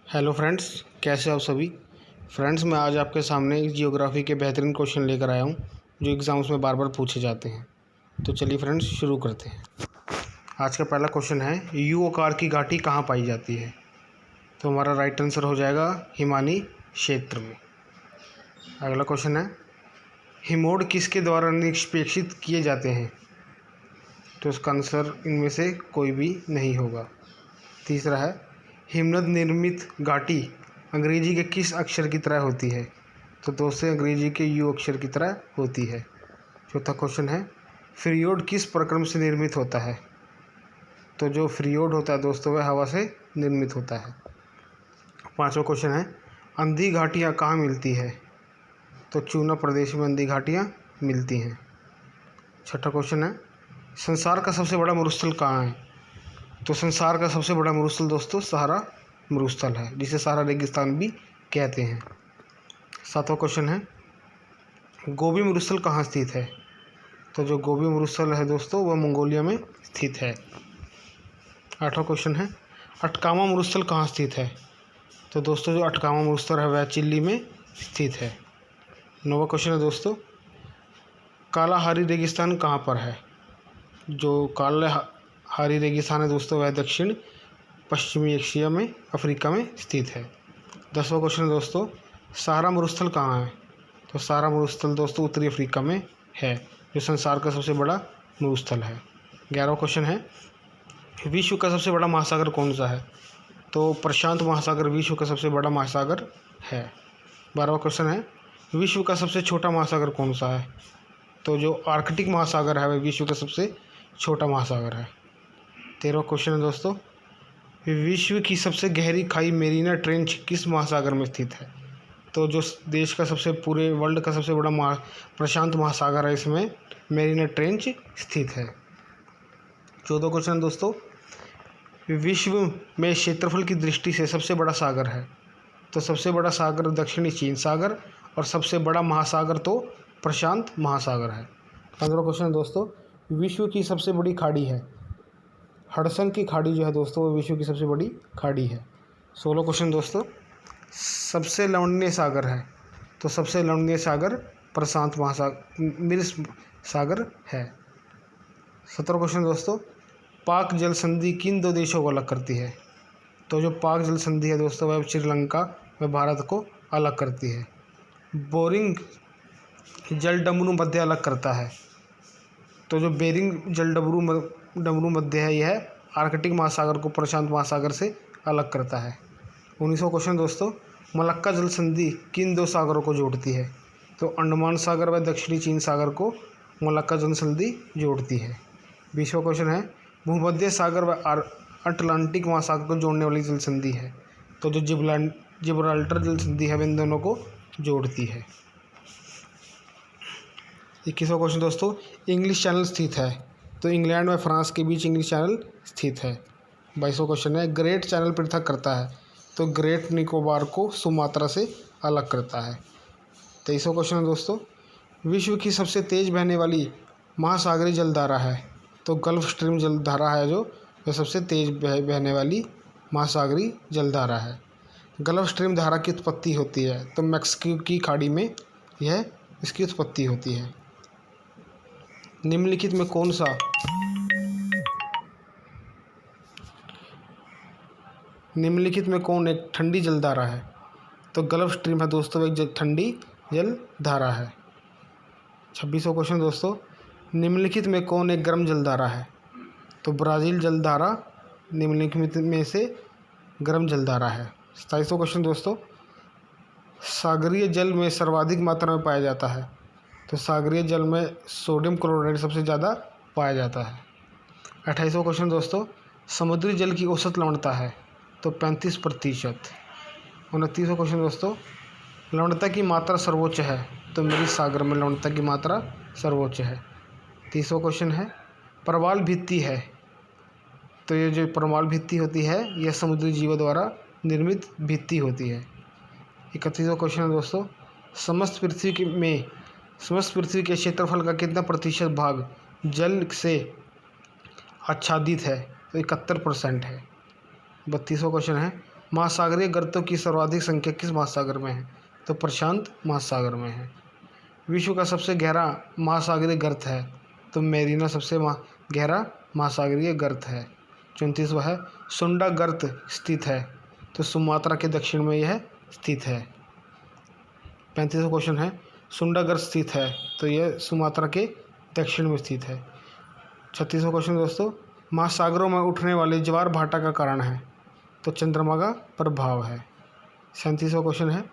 Hello friends, कैसे हो आप सभी। फ्रेंड्स, मैं आज आपके सामने जियोग्राफी के बेहतरीन क्वेश्चन लेकर आया हूँ जो एग्ज़ाम्स में बार बार पूछे जाते हैं। तो चलिए फ्रेंड्स, शुरू करते हैं। आज का पहला क्वेश्चन है, यू आकार की घाटी कहाँ पाई जाती है। तो हमारा राइट आंसर हो जाएगा हिमानी क्षेत्र में। अगला क्वेश्चन है, हिमोड किसके द्वारा निष्पेक्षित किए जाते हैं। तो इसका आंसर इनमें से कोई भी नहीं होगा। तीसरा है, हिमनद निर्मित घाटी अंग्रेजी के किस अक्षर की तरह होती है। तो दोस्तों, अंग्रेजी के यू अक्षर की तरह होती है। चौथा क्वेश्चन है, फ्रियोड किस प्रक्रम से निर्मित होता है। तो जो फ्रियोड होता है दोस्तों, वह हवा से निर्मित होता है। पांचवा क्वेश्चन है, अंधी घाटियाँ कहाँ मिलती है। तो चूना प्रदेश में अंधी घाटियाँ मिलती हैं। छठा क्वेश्चन है, संसार का सबसे बड़ा मरुस्थल कहाँ है। तो संसार का सबसे बड़ा मरुस्थल दोस्तों सहारा मरुस्थल है, जिसे सहारा रेगिस्तान भी कहते हैं। सातवां क्वेश्चन है, गोबी मरुस्थल कहाँ स्थित है। तो जो गोबी मरुस्थल है दोस्तों, वह मंगोलिया में स्थित है। आठवां क्वेश्चन है, अटकामा मरुस्थल कहाँ स्थित है। तो दोस्तों, जो अटकामा मरुस्थल है वह चिली में स्थित है। नौवां क्वेश्चन है दोस्तों, कालाहारी रेगिस्तान कहाँ पर है। जो कालाहारी रेगिस्तान है दोस्तों, वह दक्षिण पश्चिमी एशिया में अफ्रीका में स्थित है। 10वां क्वेश्चन है दोस्तों, सहारा मरुस्थल कहाँ है। तो सहारा मरुस्थल दोस्तों उत्तरी अफ्रीका में है, जो संसार का सबसे बड़ा मरुस्थल है। 11वां क्वेश्चन है, विश्व का सबसे बड़ा महासागर कौन सा है। तो प्रशांत महासागर विश्व का सबसे बड़ा महासागर है। 12वां क्वेश्चन है, विश्व का सबसे छोटा महासागर कौन सा है। तो जो आर्कटिक महासागर है वह विश्व का सबसे छोटा महासागर है। 13वां क्वेश्चन है दोस्तों, विश्व की सबसे गहरी खाई मेरीना ट्रेंच किस महासागर में स्थित है। तो जो देश का सबसे पूरे वर्ल्ड का सबसे बड़ा प्रशांत महासागर है, इसमें मेरीना ट्रेंच स्थित है। 14वां क्वेश्चन दोस्तों, विश्व में क्षेत्रफल की दृष्टि से सबसे बड़ा सागर है। तो सबसे बड़ा सागर दक्षिणी चीन सागर और सबसे बड़ा महासागर तो प्रशांत महासागर है। 15वां क्वेश्चन दोस्तों, विश्व की सबसे बड़ी खाड़ी है। हडसन की खाड़ी जो है दोस्तों, वो विश्व की सबसे बड़ी खाड़ी है। 16वां क्वेश्चन दोस्तों, सबसे लवणीय सागर है। तो सबसे लवणीय सागर प्रशांत महासागर मिर्स सागर है। 17वां क्वेश्चन दोस्तों, पाक जल संधि किन दो देशों को अलग करती है। तो जो पाक जल संधि है दोस्तों, वह श्रीलंका व भारत को अलग करती है। बोरिंग जल डमरू मध्य अलग करता है। तो जो बेरिंग जल डमरू मध्य है, यह आर्कटिक महासागर को प्रशांत महासागर से अलग करता है। 19वां क्वेश्चन दोस्तों, मलक्का जल संधि किन दो सागरों को जोड़ती है। तो अंडमान सागर व दक्षिणी चीन सागर को मलक्का जल संधि जोड़ती है। 20वां क्वेश्चन है, भूमध्य सागर व अटलांटिक महासागर को जोड़ने वाली जल संधि है। तो जो जिब्राल्टर जल संधि है, इन दोनों को जोड़ती है। 21वां क्वेश्चन दोस्तों, इंग्लिश चैनल स्थित है। तो इंग्लैंड व फ्रांस के बीच इंग्लिश चैनल स्थित है। 22वां क्वेश्चन है, ग्रेट चैनल पृथक करता है। तो ग्रेट निकोबार को सुमात्रा से अलग करता है। 23वां क्वेश्चन है दोस्तों, विश्व की सबसे तेज बहने वाली महासागरीय जलधारा है। तो गल्फ स्ट्रीम जलधारा है जो वह सबसे तेज बहने वाली महासागरीय जलधारा है। गल्फ स्ट्रीम धारा की उत्पत्ति होती है तो मैक्सिको की खाड़ी में यह इसकी उत्पत्ति होती है। निम्नलिखित में कौन एक ठंडी जलधारा है। तो गल्फ स्ट्रीम है दोस्तों, एक ठंडी जलधारा है। 26वां क्वेश्चन दोस्तों, निम्नलिखित में कौन एक गर्म जलधारा है। तो ब्राज़ील जलधारा निम्नलिखित में से गर्म जलधारा है। 27वां क्वेश्चन दोस्तों, सागरीय जल में सर्वाधिक मात्रा में पाया जाता है। तो सागरीय जल में सोडियम क्लोराइड सबसे ज़्यादा पाया जाता है। 28वां क्वेश्चन दोस्तों, समुद्री जल की औसत लवणता है। तो 35%। 29वां क्वेश्चन दोस्तों, लवणता की मात्रा सर्वोच्च है। तो मृत सागर में लवणता की मात्रा सर्वोच्च है। 30वां क्वेश्चन है, प्रवाल भित्ति है। तो ये जो प्रवाल भित्ति होती है, यह समुद्री जीवों द्वारा निर्मित भित्ति होती है। 31वां क्वेश्चन है दोस्तों, समस्त पृथ्वी के क्षेत्रफल का कितना प्रतिशत भाग जल से आच्छादित है। तो 71% है। 32वां क्वेश्चन है, महासागरीय गर्तों की सर्वाधिक संख्या किस महासागर में है? तो प्रशांत महासागर में है। विश्व का सबसे गहरा महासागरीय गर्त है? तो मैरीना सबसे गहरा महासागरीय गर्त है। 34वां है, सुंडा गर्त स्थित है? तो सुमात्रा के दक्षिण में यह स्थित है। 35वां क्वेश्चन है, सुंडा गर्त स्थित है? तो यह सुमात्रा के दक्षिण में स्थित है। 36वां क्वेश्चन दोस्तों, महासागरों में उठने वाले ज्वार भाटा का कारण है? तो चंद्रमा का प्रभाव है। 37वां क्वेश्चन है,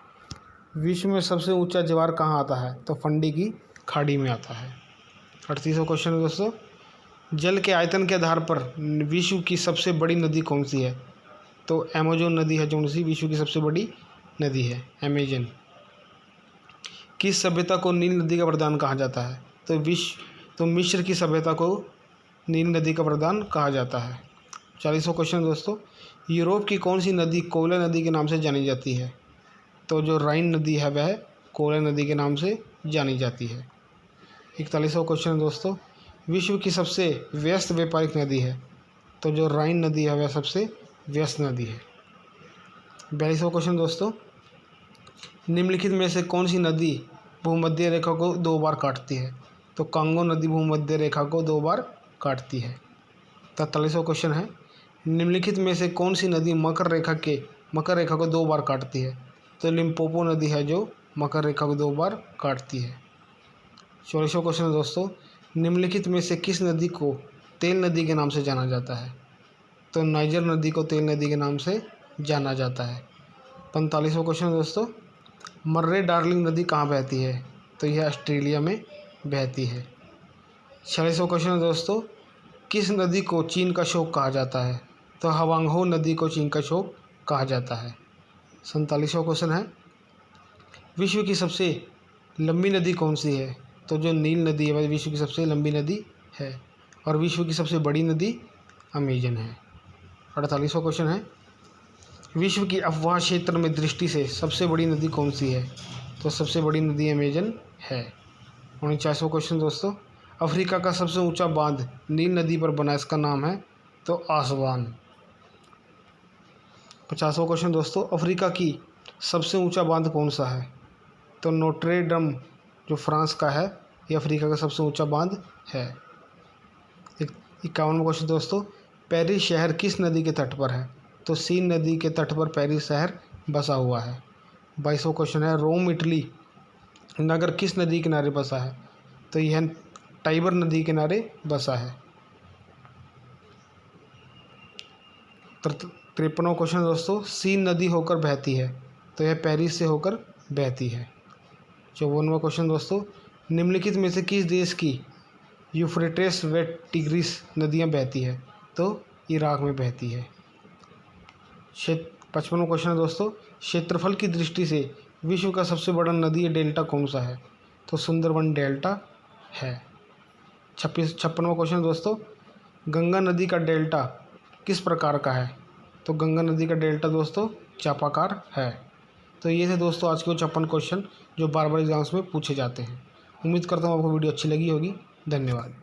विश्व में सबसे ऊंचा ज्वार कहाँ आता है? तो फंडी की खाड़ी में आता है। 38वां क्वेश्चन है दोस्तों, जल के आयतन के आधार पर विश्व की सबसे बड़ी नदी कौन सी है? तो अमेजन नदी है जो सी विश्व की सबसे बड़ी नदी है, अमेजन। किस सभ्यता को नील नदी का वरदान कहा जाता है? तो मिस्र की सभ्यता को नील नदी का वरदान कहा जाता है। 40वां क्वेश्चन दोस्तों, यूरोप की कौन सी नदी कोले नदी के नाम से जानी जाती है? तो जो राइन नदी है वह कोले नदी के नाम से जानी जाती है। 41वां क्वेश्चन दोस्तों, विश्व की सबसे व्यस्त व्यापारिक नदी है? तो जो राइन नदी है वह सबसे व्यस्त नदी है। 42वां क्वेश्चन दोस्तों, निम्नलिखित में से कौन सी नदी भूमध्य रेखा को 2 बार काटती है? तो कांगो नदी भूमध्य रेखा को 2 बार काटती है। 43वां क्वेश्चन है, निम्नलिखित में से कौन सी नदी मकर रेखा को 2 बार काटती है? तो लिम्पोपो नदी है जो मकर रेखा को 2 बार काटती है। 44वां क्वेश्चन दोस्तों, निम्नलिखित में से किस नदी को तेल नदी के नाम से जाना जाता है? तो नाइजर नदी को तेल नदी के नाम से जाना जाता है। 45वां क्वेश्चन दोस्तों, मर्रे डार्लिंग नदी कहाँ बहती है? तो यह ऑस्ट्रेलिया में बहती है। 46वां क्वेश्चन दोस्तों, किस नदी को चीन का शोक कहा जाता है? तो हवांगहो नदी को चीन का शोक कहा जाता है। 47वां क्वेश्चन है, विश्व की सबसे लंबी नदी कौन सी है? तो जो नील नदी है वह विश्व की सबसे लंबी नदी है और विश्व की सबसे बड़ी नदी अमेजन है। 48वां क्वेश्चन है, विश्व की अफवाह क्षेत्र में दृष्टि से सबसे बड़ी नदी कौन सी है? तो सबसे बड़ी नदी अमेजन है। 49वां क्वेश्चन दोस्तों, अफ्रीका का सबसे ऊंचा बांध नील नदी पर बना, इसका नाम है तो आसवान। 50वां क्वेश्चन दोस्तों, अफ्रीका की सबसे ऊंचा बांध कौन सा है? तो नोट्रे डम जो फ्रांस का है ये अफ्रीका का सबसे ऊंचा बांध है। 51वां क्वेश्चन दोस्तों, पेरिस शहर किस नदी के तट पर है? तो सीन नदी के तट पर पेरिस शहर बसा हुआ है। 22वां क्वेश्चन है, रोम इटली नगर किस नदी किनारे बसा है? तो यह टाइबर नदी किनारे बसा है। 53वां क्वेश्चन दोस्तों, सीन नदी होकर बहती है? तो यह पेरिस से होकर बहती है। 54वां क्वेश्चन दोस्तों, निम्नलिखित में से किस देश की यूफ्रेटिस व टिग्रिस नदियाँ बहती है? तो इराक में बहती है। 55वां क्वेश्चन है दोस्तों, क्षेत्रफल की दृष्टि से विश्व का सबसे बड़ा नदी डेल्टा कौन सा है? तो सुंदरबन डेल्टा है। 56वां क्वेश्चन दोस्तों, गंगा नदी का डेल्टा किस प्रकार का है? तो गंगा नदी का डेल्टा दोस्तों चापाकार है। तो ये थे दोस्तों आज के 56 क्वेश्चन जो बार बार एग्जाम्स में पूछे जाते हैं। उम्मीद करता हूँ आपको वीडियो अच्छी लगी होगी। धन्यवाद।